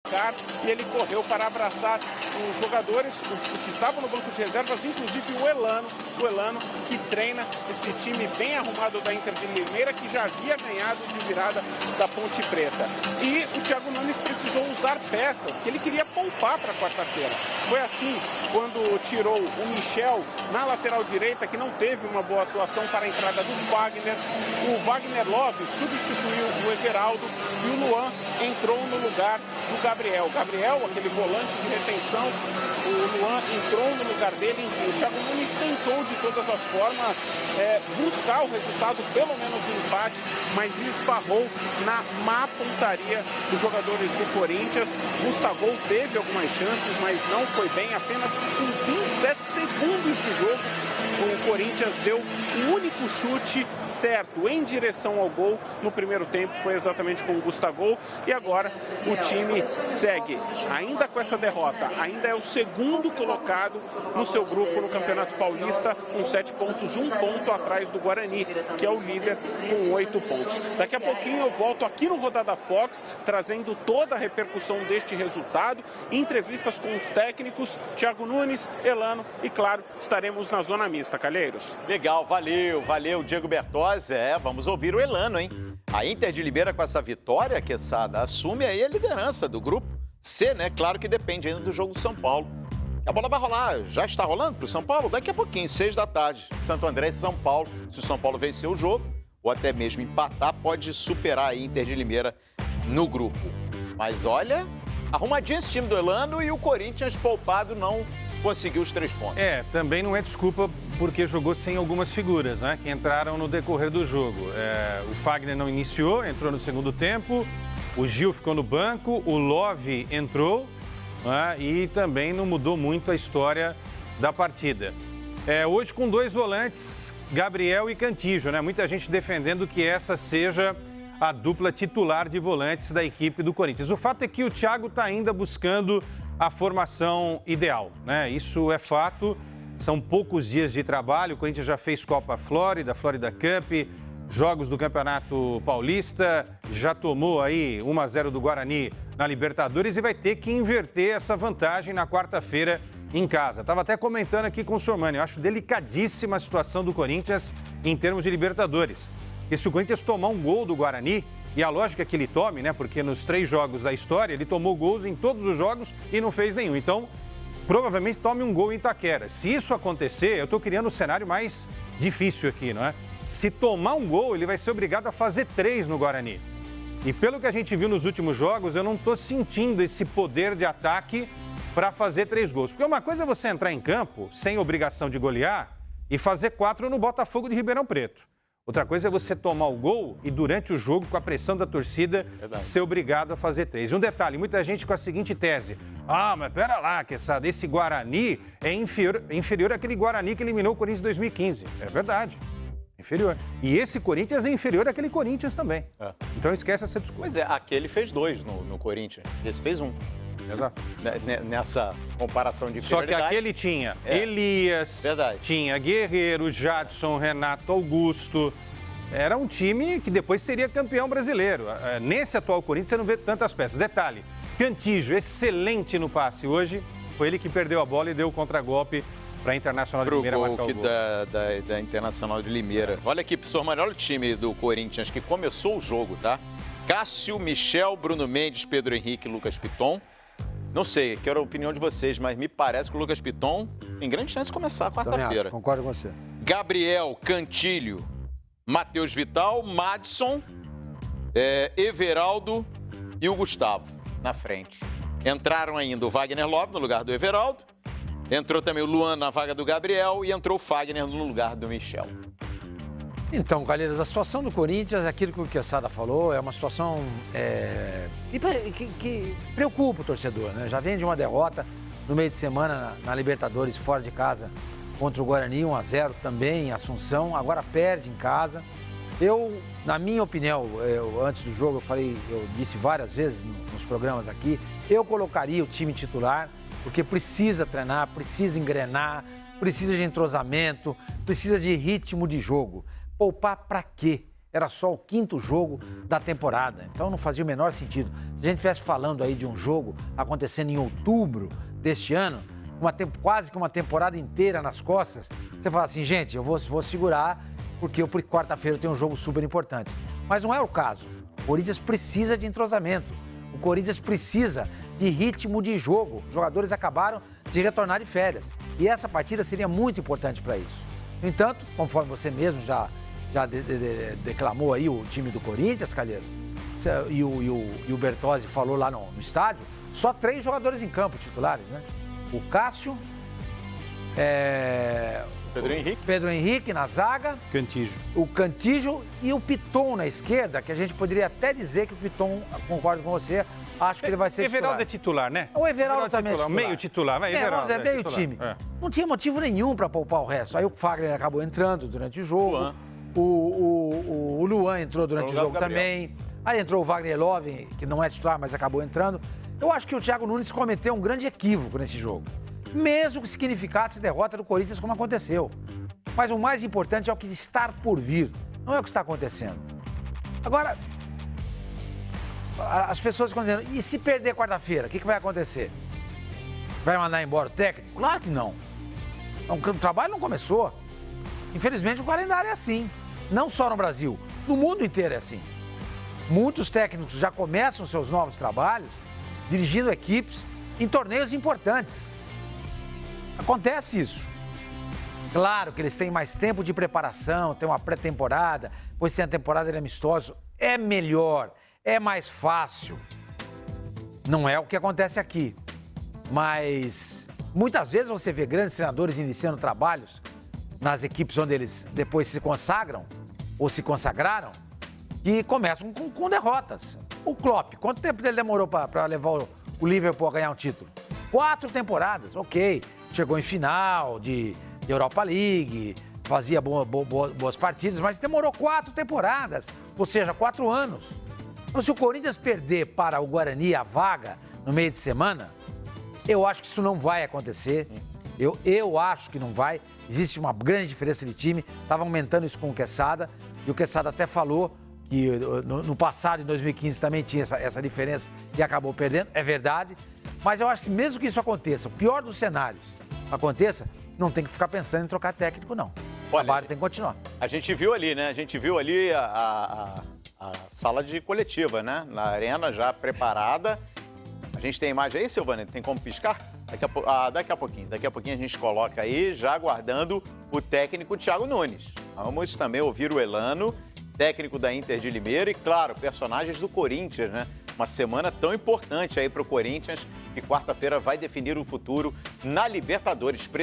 placar e ele correu para abraçar os jogadores que estavam no banco de reservas, inclusive o Elano que treina esse time bem arrumado da Inter de Limeira, que já havia ganhado de virada da Ponte Preta. E o Thiago Nunes precisou usar peças que ele queria poupar para quarta-feira. Foi assim quando tirou o Michel na lateral direita, que não teve uma boa atuação para a entrada do Wagner. O Wagner Love substituiu o Everaldo e o Luan entrou no lugar do Gabriel. Gabriel, aquele volante de retenção, o Luan entrou no lugar dele. Enfim, o Thiago Nunes tentou de todas as formas buscar o resultado, pelo menos um empate, mas esbarrou na má pontaria dos jogadores do Corinthians. Gustavo teve algumas chances, mas não foi bem. Apenas com 27 segundos de jogo, o Corinthians deu o único chute certo em direção ao gol no primeiro tempo, foi exatamente com o Gustavo. E agora o time segue, ainda com essa derrota, ainda é o segundo colocado no seu grupo no Campeonato Paulista, com 7 pontos, 1 ponto atrás do Guarani, que é o líder com 8 pontos. Daqui a pouquinho eu volto aqui no Rodada Fox, trazendo toda a repercussão deste resultado, entrevistas com os técnicos, Thiago Nunes, Elano e, claro, estaremos na zona mista. Calheiros. Legal, valeu, Diego Bertozzi. Vamos ouvir o Elano, hein? A Inter de Limeira, com essa vitória, Quesada, assume aí a liderança do grupo C, né? Claro que depende ainda do jogo do São Paulo. A bola vai rolar, já está rolando para o São Paulo? Daqui a pouquinho, 6 da tarde, Santo André e São Paulo. Se o São Paulo vencer o jogo, ou até mesmo empatar, pode superar a Inter de Limeira no grupo. Mas olha, arrumadinho esse time do Elano e o Corinthians poupado não conseguiu os 3 pontos. Também não é desculpa porque jogou sem algumas figuras, né, que entraram no decorrer do jogo. O Fagner não iniciou, entrou no segundo tempo, o Gil ficou no banco, o Love entrou, né, e também não mudou muito a história da partida. Hoje com 2 volantes, Gabriel e Cantillo, né, muita gente defendendo que essa seja a dupla titular de volantes da equipe do Corinthians. O fato é que o Thiago está ainda buscando a formação ideal, né? Isso é fato, são poucos dias de trabalho, o Corinthians já fez Copa Flórida, Florida Cup, jogos do Campeonato Paulista, já tomou aí 1-0 do Guarani na Libertadores e vai ter que inverter essa vantagem na quarta-feira em casa. Estava até comentando aqui com o Sormani, eu acho delicadíssima a situação do Corinthians em termos de Libertadores. E se o Corinthians tomar um gol do Guarani, e a lógica é que ele tome, né? Porque nos 3 jogos da história, ele tomou gols em todos os jogos e não fez nenhum. Então, provavelmente tome um gol em Itaquera. Se isso acontecer, eu estou criando um cenário mais difícil aqui, não é? Se tomar um gol, ele vai ser obrigado a fazer 3 no Guarani. E pelo que a gente viu nos últimos jogos, eu não estou sentindo esse poder de ataque para fazer 3 gols. Porque uma coisa é você entrar em campo sem obrigação de golear e fazer 4 no Botafogo de Ribeirão Preto. Outra coisa é você tomar o gol e, durante o jogo, com a pressão da torcida, ser obrigado a fazer 3. E um detalhe, muita gente com a seguinte tese. Mas pera lá, Quesada, esse Guarani é inferior àquele Guarani que eliminou o Corinthians em 2015. É verdade, inferior. E esse Corinthians é inferior àquele Corinthians também. Então esquece essa desculpa. Pois aquele fez 2 no Corinthians, esse fez 1. Exato. Nessa comparação de Só que aquele tinha Elias, tinha Guerreiro, Jadson, Renato Augusto. Era um time que depois seria campeão brasileiro. Nesse atual Corinthians você não vê tantas peças. Detalhe, Cantillo, excelente no passe hoje. Foi ele que perdeu a bola e deu o contragolpe para a Internacional de Limeira marcar o gol. Da Internacional de Limeira. Olha aqui, pessoal, olha o time do Corinthians que começou o jogo, tá? Cássio, Michel, Bruno Mendes, Pedro Henrique e Lucas Piton. Não sei, quero a opinião de vocês, mas me parece que o Lucas Piton tem grande chance de começar quarta-feira. Concordo com você. Gabriel, Cantilho, Matheus Vital, Madison, Everaldo e o Gustavo na frente. Entraram ainda o Wagner Love no lugar do Everaldo, entrou também o Luan na vaga do Gabriel e entrou o Fagner no lugar do Michel. Então, Calheiros, a situação do Corinthians, aquilo que o Quesada falou, é uma situação que preocupa o torcedor, né? Já vem de uma derrota no meio de semana na Libertadores, fora de casa, contra o Guarani, 1-0 também em Assunção, agora perde em casa. Eu, na minha opinião, antes do jogo eu disse várias vezes nos programas aqui, eu colocaria o time titular, porque precisa treinar, precisa engrenar, precisa de entrosamento, precisa de ritmo de jogo. Poupar para quê? era só o 5º jogo da temporada. Então não fazia o menor sentido. Se a gente estivesse falando aí de um jogo acontecendo em outubro deste ano, quase que uma temporada inteira nas costas, você fala assim, gente, eu vou segurar porque quarta-feira tem um jogo super importante. Mas não é o caso. O Corinthians precisa de entrosamento. O Corinthians precisa de ritmo de jogo. Os jogadores acabaram de retornar de férias. E essa partida seria muito importante para isso. No entanto, conforme você mesmo já declamou aí o time do Corinthians, Calheiro, e o Bertozzi falou lá no estádio, só 3 jogadores em campo titulares, né? O Cássio, Pedro Henrique na zaga, o Cantígio e o Piton na esquerda, que a gente poderia até dizer que o Piton, concordo com você, acho que ele vai ser titular. Everaldo é titular, né? O Everaldo também é titular. Meio titular, vai, Everaldo. Vamos dizer, meio titular. time. Não tinha motivo nenhum para poupar o resto. Aí o Fagner acabou entrando durante o jogo. O Luan entrou durante o jogo também. Aí entrou o Wagner Love, que não é titular, mas acabou entrando. Eu acho que o Thiago Nunes cometeu um grande equívoco nesse jogo. Mesmo que significasse derrota do Corinthians, como aconteceu. Mas o mais importante é o que está por vir, não é o que está acontecendo. Agora, as pessoas ficam dizendo, e se perder quarta-feira, o que vai acontecer? Vai mandar embora o técnico? Claro que não. O trabalho não começou. Infelizmente, o calendário é assim. Não só no Brasil, no mundo inteiro é assim. Muitos técnicos já começam seus novos trabalhos dirigindo equipes em torneios importantes. Acontece isso. Claro que eles têm mais tempo de preparação, tem uma pré-temporada, depois tem a temporada de amistoso. É melhor, é mais fácil. Não é o que acontece aqui. Mas muitas vezes você vê grandes treinadores iniciando trabalhos nas equipes onde eles depois se consagram ou se consagraram, que começam com derrotas. O Klopp, quanto tempo ele demorou para levar o Liverpool a ganhar um título? 4 temporadas, ok. Chegou em final de Europa League, fazia boas partidas, mas demorou 4 temporadas, ou seja, 4 anos. Então, se o Corinthians perder para o Guarani a vaga no meio de semana, eu acho que isso não vai acontecer. Eu acho que não vai. Existe uma grande diferença de time. Estava aumentando isso com o Quesada, e o Quesada até falou que no passado, em 2015, também tinha essa diferença e acabou perdendo. É verdade. Mas eu acho que mesmo que isso aconteça, o pior dos cenários aconteça, não tem que ficar pensando em trocar técnico, não. O trabalho tem que continuar. A gente viu ali, né? A gente viu ali a sala de coletiva, né? Na arena já preparada. A gente tem imagem aí, Silvana? Tem como piscar? Daqui a pouquinho a gente coloca aí, já aguardando o técnico Thiago Nunes. Vamos também ouvir o Elano, técnico da Inter de Limeira e, claro, personagens do Corinthians, né? Uma semana tão importante aí para o Corinthians, que quarta-feira vai definir o futuro na Libertadores.